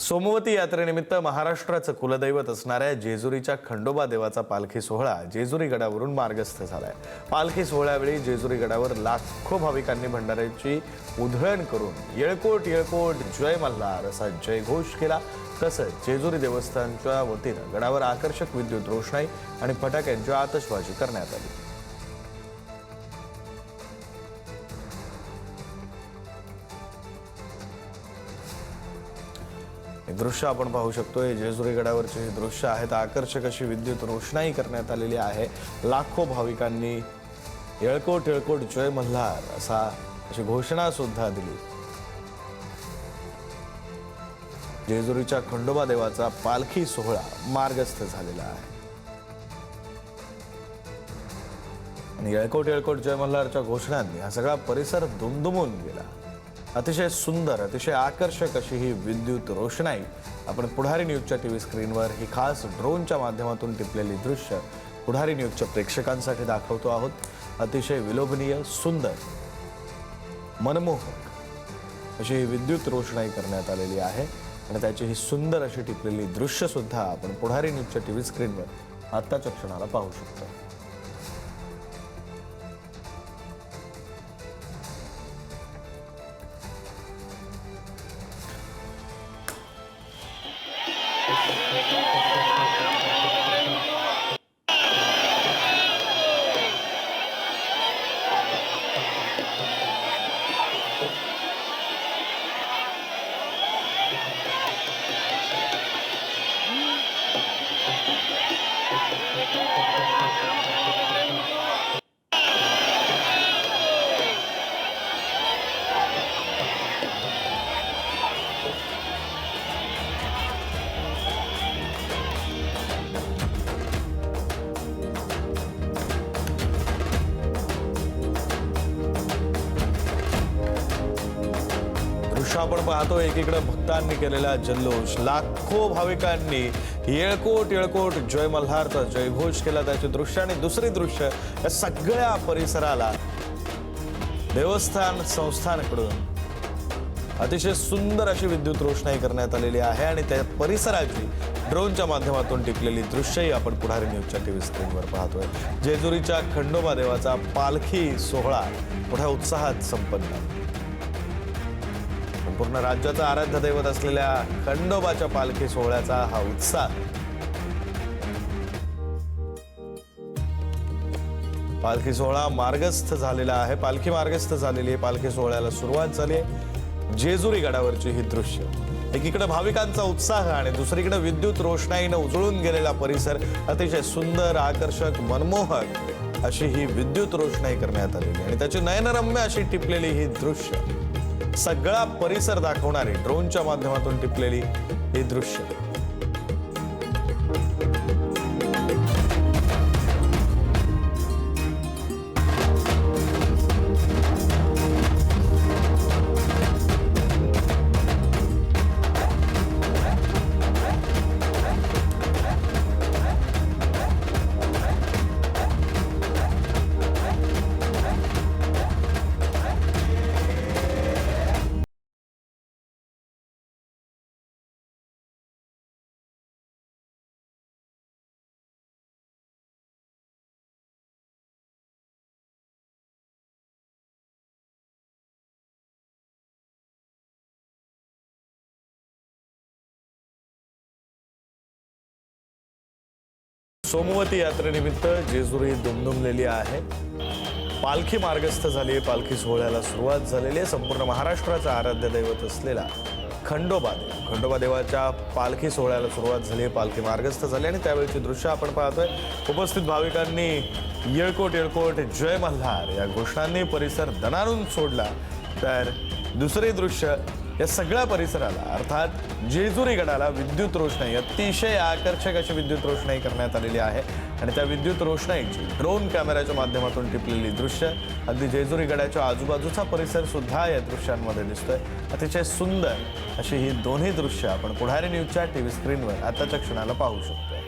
सोमवती यात्रेनिमित्त महाराष्ट्राचं कुलदैवत असणाऱ्या जेजुरीच्या खंडोबा देवाचा पालखी सोहळा जेजुरी गडावरून मार्गस्थ झालाय। पालखी सोहळ्यावेळी जेजुरी गडावर लाखो भाविकांनी भंडाऱ्याची उधळण करून येळकोट येळकोट जय मल्हार असा जयघोष केला। तसंच जेजुरी देवस्थानच्या वतीनं गडावर आकर्षक विद्युत रोषणाई आणि फटाक्यांची आतषबाजी करण्यात आली। दृश्य आपण पाहू शकतोय। जेजुरी गडावरचे हे दृश्य आहेत। आकर्षक अशी विद्युत रोषणाई करण्यात आलेली आहे। लाखो भाविकांनी येळकोट येळकोट जय मल्हार अशी घोषणा सुद्धा दिली। जेजुरीच्या खंडोबा देवाचा पालखी सोहळा मार्गस्थ झालेला आहे आणि येळकोट येळकोट जय मल्हारच्या घोषणांनी हा सगळा परिसर दुमदुमून गेला। अतिशय सुंदर, अतिशय आकर्षक अशी ही विद्युत रोषणाई आपण पुढारी न्यूजच्या टीव्ही स्क्रीनवर ही खास ड्रोनच्या माध्यमातून टिपलेली दृश्य पुढारी न्यूजच्या प्रेक्षकांसाठी दाखवतो आहोत। अतिशय विलोभनीय, सुंदर, मनमोहक अशी ही विद्युत रोषणाई करण्यात आलेली आहे आणि त्याची ही सुंदर अशी टिपलेली दृश्य सुद्धा आपण पुढारी न्यूजच्या टीव्ही स्क्रीनवर आत्ताच्या क्षणाला पाहू शकतो। आपण पाहतो एकीकडे भक्तांनी केलेला जल्लोष, लाखो भाविकांनी येळकोट येळकोट जय मल्हारचा जयघोष केला, त्याचे दृश्य आणि दुसरी दृश्य या सगळ्या परिसराला देवस्थान संस्थानकडून अतिशय सुंदर अशी विद्युत रोषणाई करण्यात आलेली आहे आणि त्या परिसराची ड्रोनच्या माध्यमातून टिपलेली दृश्यही आपण पुढारी न्यूजच्या टीव्ही स्क्रीनवर पाहतोय। जेजुरीच्या खंडोबा देवाचा पालखी सोहळा मोठ्या उत्साहात संपन्न। संपूर्ण राज्याचा आराध्य दैवत असलेल्या खंडोबाच्या पालखी सोहळ्याचा हा उत्साह। पालखी सोहळा मार्गस्थ झालेला आहे, पालखी मार्गस्थ झालेली आहे, पालखी सोहळ्याला सुरुवात झाली आहे। जेजुरी गडावरची ही दृश्य, एकीकडे भाविकांचा उत्साह आणि दुसरीकडे विद्युत रोषणाईने उजळून गेलेला परिसर, अतिशय सुंदर, आकर्षक, मनमोहक अशी ही विद्युत रोषणाई करण्यात आलेली आणि त्याची नयनरम्य अशी टिपलेली ही दृश्य, सगळा परिसर दाखवणारी ड्रोनच्या माध्यमातून टिपलेली हे दृश्य। सोमवती यात्रेनिमित्त जेजुरी दुमदुमलेली आहे। पालखी मार्गस्थ झाली आहे, पालखी सोहळ्याला सुरुवात झालेली आहे। संपूर्ण महाराष्ट्राचा आराध्य दैवत असलेला खंडोबा देवाच्या पालखी सोहळ्याला सुरुवात झाली आहे, पालखी मार्गस्थ झाली आणि त्यावेळची दृश्य आपण पाहतोय। उपस्थित भाविकांनी येळकोट येळकोट जय मल्हार या घोषणांनी परिसर दणाणून सोडला। तर दुसरे दृश्य या सगळ्या परिसराला अर्थात जेजुरी गडाला विद्युत रोषणाई, अतिशय आकर्षक अशी विद्युत रोषणाई करण्यात आलेली आहे आणि त्या विद्युत रोषणाईची ड्रोन कॅमेऱ्याच्या माध्यमातून टिपलेली दृश्य, अगदी जेजुरी गडाच्या आजूबाजूचा परिसर सुद्धा या दृश्यांमध्ये दिसतोय। अतिशय सुंदर अशी ही दोन्ही दृश्य आपण पुढारी न्यूजच्या टीव्ही स्क्रीनवर आताच्या क्षणाला पाहू शकतो।